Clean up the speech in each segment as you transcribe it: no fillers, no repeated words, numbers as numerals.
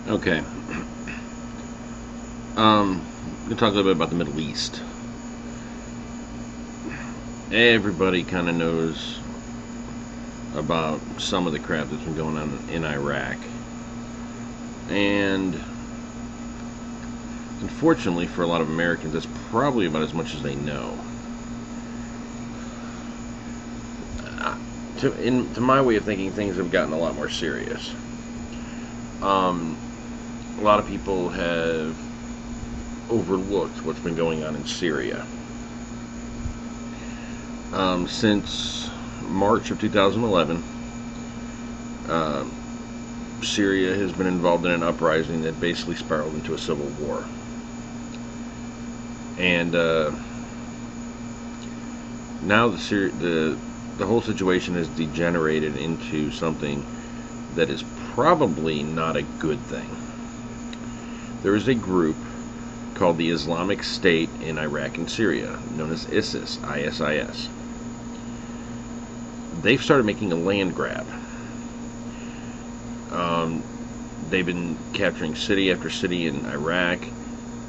Okay. I'm going to talk a little bit about the Middle East. Everybody kind of knows about some of the crap that's been going on in Iraq. And unfortunately for a lot of Americans, that's probably about as much as they know. To my way of thinking, things have gotten a lot more serious. A lot of people have overlooked what's been going on in Syria. Since March of 2011, Syria has been involved in an uprising that basically spiraled into a civil war. And now the whole situation has degenerated into something that is probably not a good thing. There is a group called the Islamic State in Iraq and Syria, known as ISIS, ISIS. They've started making a land grab. They've been capturing city after city in Iraq.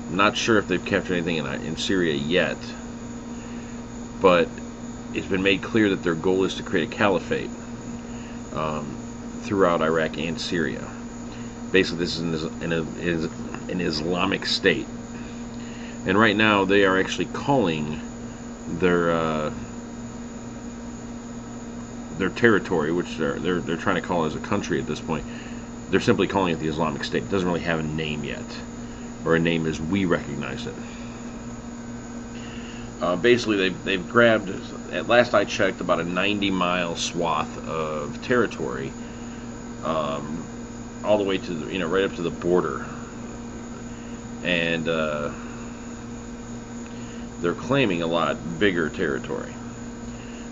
I'm not sure if they've captured anything in Syria yet, but it's been made clear that their goal is to create a caliphate throughout Iraq and Syria. Basically, this is an Islamic state, and right now they are actually calling their territory, which they're trying to call as a country at this point. They're simply calling it the Islamic State. It doesn't really have a name yet, or a name as we recognize it. Basically, they've grabbed, at last I checked, about a 90-mile swath of territory, all the way to the, right up to the border, and they're claiming a lot bigger territory.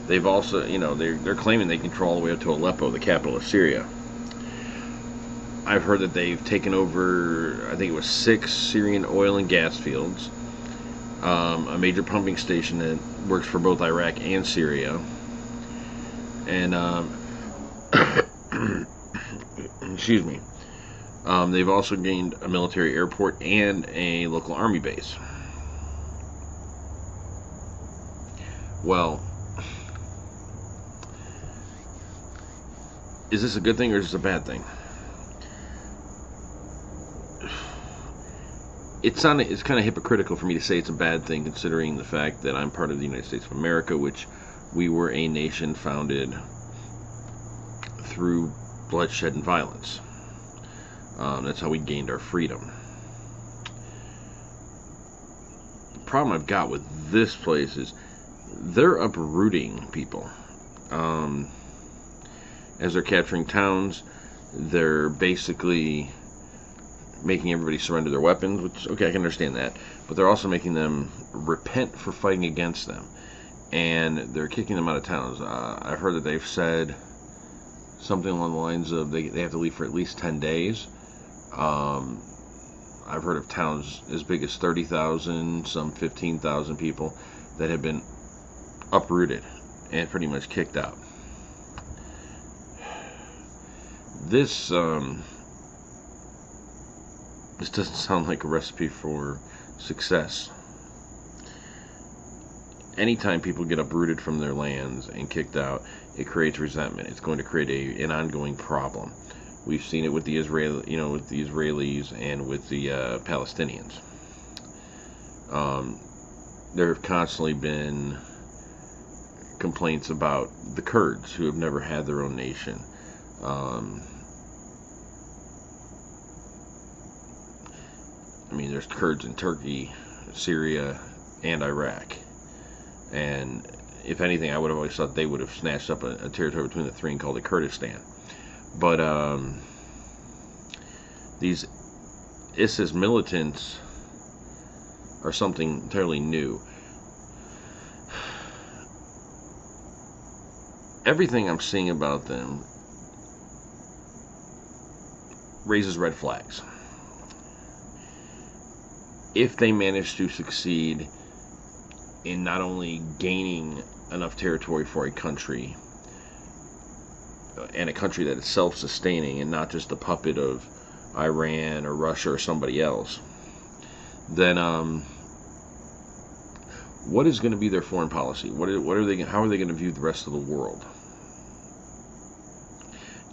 They've also, they're claiming they control all the way up to Aleppo, the capital of Syria. I've heard that they've taken over, I think it was 6 Syrian oil and gas fields, a major pumping station that works for both Iraq and Syria, and excuse me, they've also gained a military airport and a local army base. Well, is this a good thing or is this a bad thing? It's kind of hypocritical for me to say it's a bad thing, considering the fact that I'm part of the United States of America, which we were a nation founded through bloodshed and violence. That's how we gained our freedom. The problem I've got with this place is they're uprooting people. As they're capturing towns, they're basically making everybody surrender their weapons, which, okay, I can understand that, but they're also making them repent for fighting against them, and they're kicking them out of towns. I've heard that they've said something along the lines of they have to leave for at least 10 days. I've heard of towns as big as 30,000, some 15,000 people that have been uprooted and pretty much kicked out. This doesn't sound like a recipe for success. Anytime people get uprooted from their lands and kicked out, it creates resentment. It's going to create an ongoing problem. We've seen it with the Israelis and with the Palestinians. There have constantly been complaints about the Kurds, who have never had their own nation. There's Kurds in Turkey, Syria, and Iraq. And if anything, I would have always thought they would have snatched up a territory between the three and called it Kurdistan. But these ISIS militants are something entirely new. Everything I'm seeing about them raises red flags. If they manage to succeed in not only gaining enough territory for a country, and a country that is self-sustaining and not just a puppet of Iran or Russia or somebody else, then what is going to be their foreign policy? What are they? How are they going to view the rest of the world?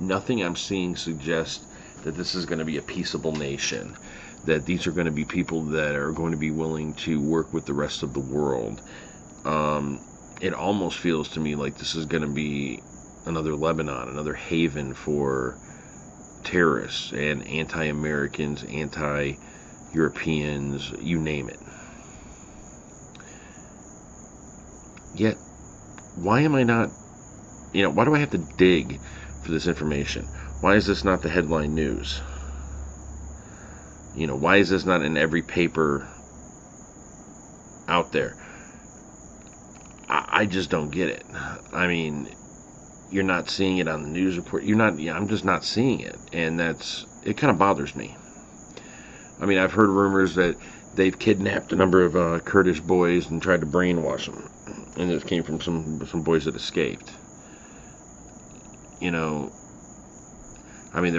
Nothing I'm seeing suggests that this is going to be a peaceable nation, that these are going to be people that are going to be willing to work with the rest of the world. It almost feels to me like this is going to be another Lebanon, another haven for terrorists and anti-Americans, anti-Europeans, you name it. Yet, why am I not, why do I have to dig for this information? Why is this not the headline news? Why is this not in every paper out there? I just don't get it. I mean, you're not seeing it on the news report. I'm just not seeing it. And it kind of bothers me. I mean, I've heard rumors that they've kidnapped a number of Kurdish boys and tried to brainwash them. And it came from some boys that escaped. I mean,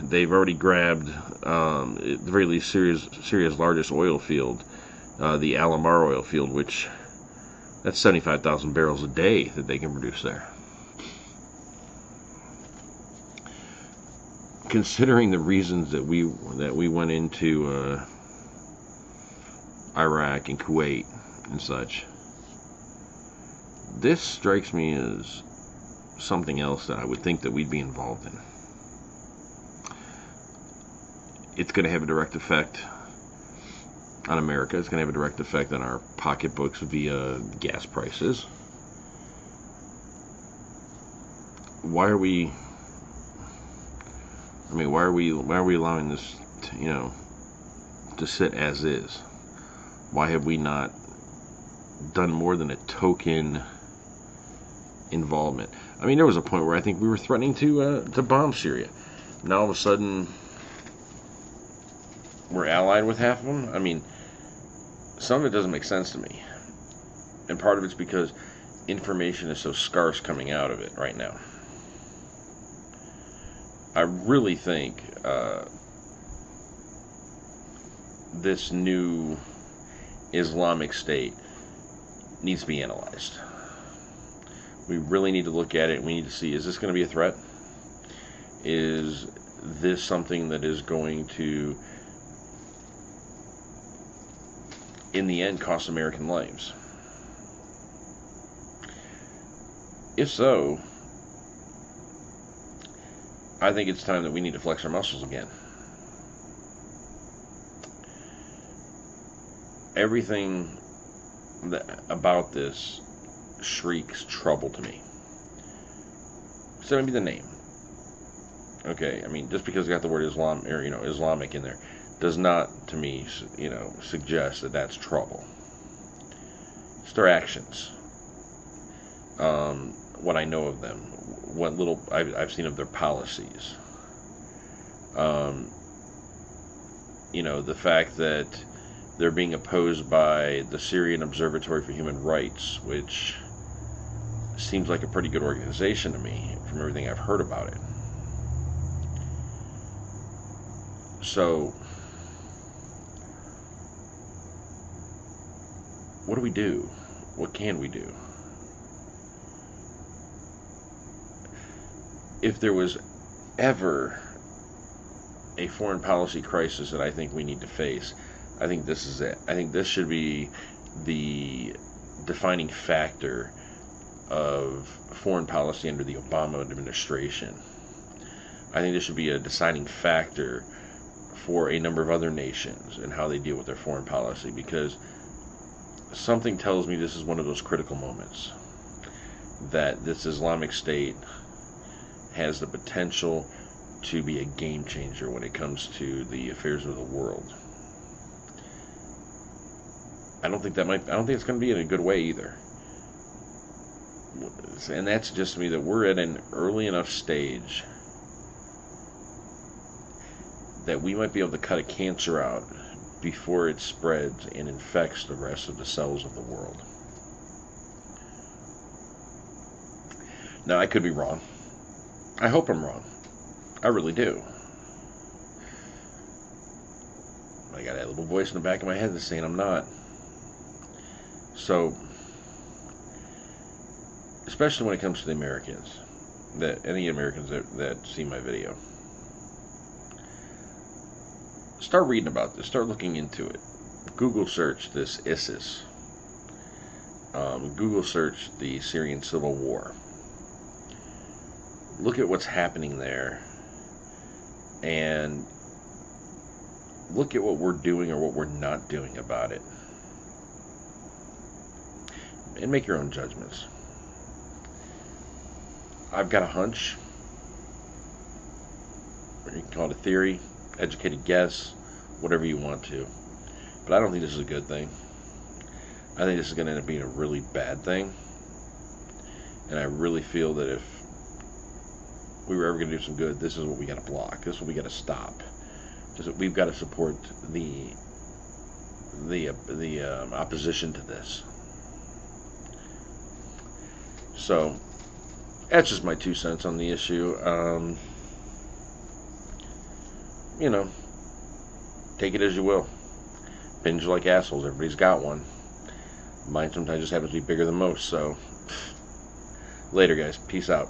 they've already grabbed, at the very least, Syria's largest oil field, the Al Amar oil field, which that's 75,000 barrels a day that they can produce there. Considering the reasons that we went into Iraq and Kuwait and such, this strikes me as something else that I would think that we'd be involved in. It's going to have a direct effect on America. It's going to have a direct effect on our pocketbooks via gas prices. Why are we allowing this to sit as is? Why have we not done more than a token involvement? I mean, there was a point where I think we were threatening to bomb Syria. Now all of a sudden we're allied with half of them. I mean, some of it doesn't make sense to me, and part of it's because information is so scarce coming out of it right now. I really think this new Islamic State needs to be analyzed. We really need to look at it. We need to see, is this going to be a threat? Is this something that is going to, in the end, cost American lives? If so, I think it's time that we need to flex our muscles again. Everything about this shrieks trouble to me. So maybe the name. Okay, I mean, just because it's got the word Islam or Islamic in there does not, to me, suggest that that's trouble. It's their actions. What I know of them, what little I've seen of their policies. The fact that they're being opposed by the Syrian Observatory for Human Rights, which seems like a pretty good organization to me from everything I've heard about it. So, what do we do? What can we do? If there was ever a foreign policy crisis that I think we need to face, I think this is it. I think this should be the defining factor of foreign policy under the Obama administration. I think this should be a deciding factor for a number of other nations and how they deal with their foreign policy, because something tells me this is one of those critical moments, that this Islamic State has the potential to be a game changer when it comes to the affairs of the world. I don't think it's going to be in a good way either. And that suggests to me that we're at an early enough stage that we might be able to cut a cancer out before it spreads and infects the rest of the cells of the world. Now, I could be wrong. I hope I'm wrong. I really do. I got a little voice in the back of my head that's saying I'm not. So, especially when it comes to the Americans, any Americans that see my video, start reading about this. Start looking into it. Google search this ISIS. Google search the Syrian civil war. Look at what's happening there, and look at what we're doing or what we're not doing about it, and make your own judgments. I've got a hunch, or you can call it a theory, educated guess, whatever you want to, but I don't think this is a good thing. I think this is going to end up being a really bad thing, and I really feel that if we were ever going to do some good, this is what we got to block. This is what we got to stop. We've got to support the opposition to this. So that's just my 2 cents on the issue. You know, take it as you will. Opinions are like assholes. Everybody's got one. Mine sometimes just happens to be bigger than most. So later, guys. Peace out.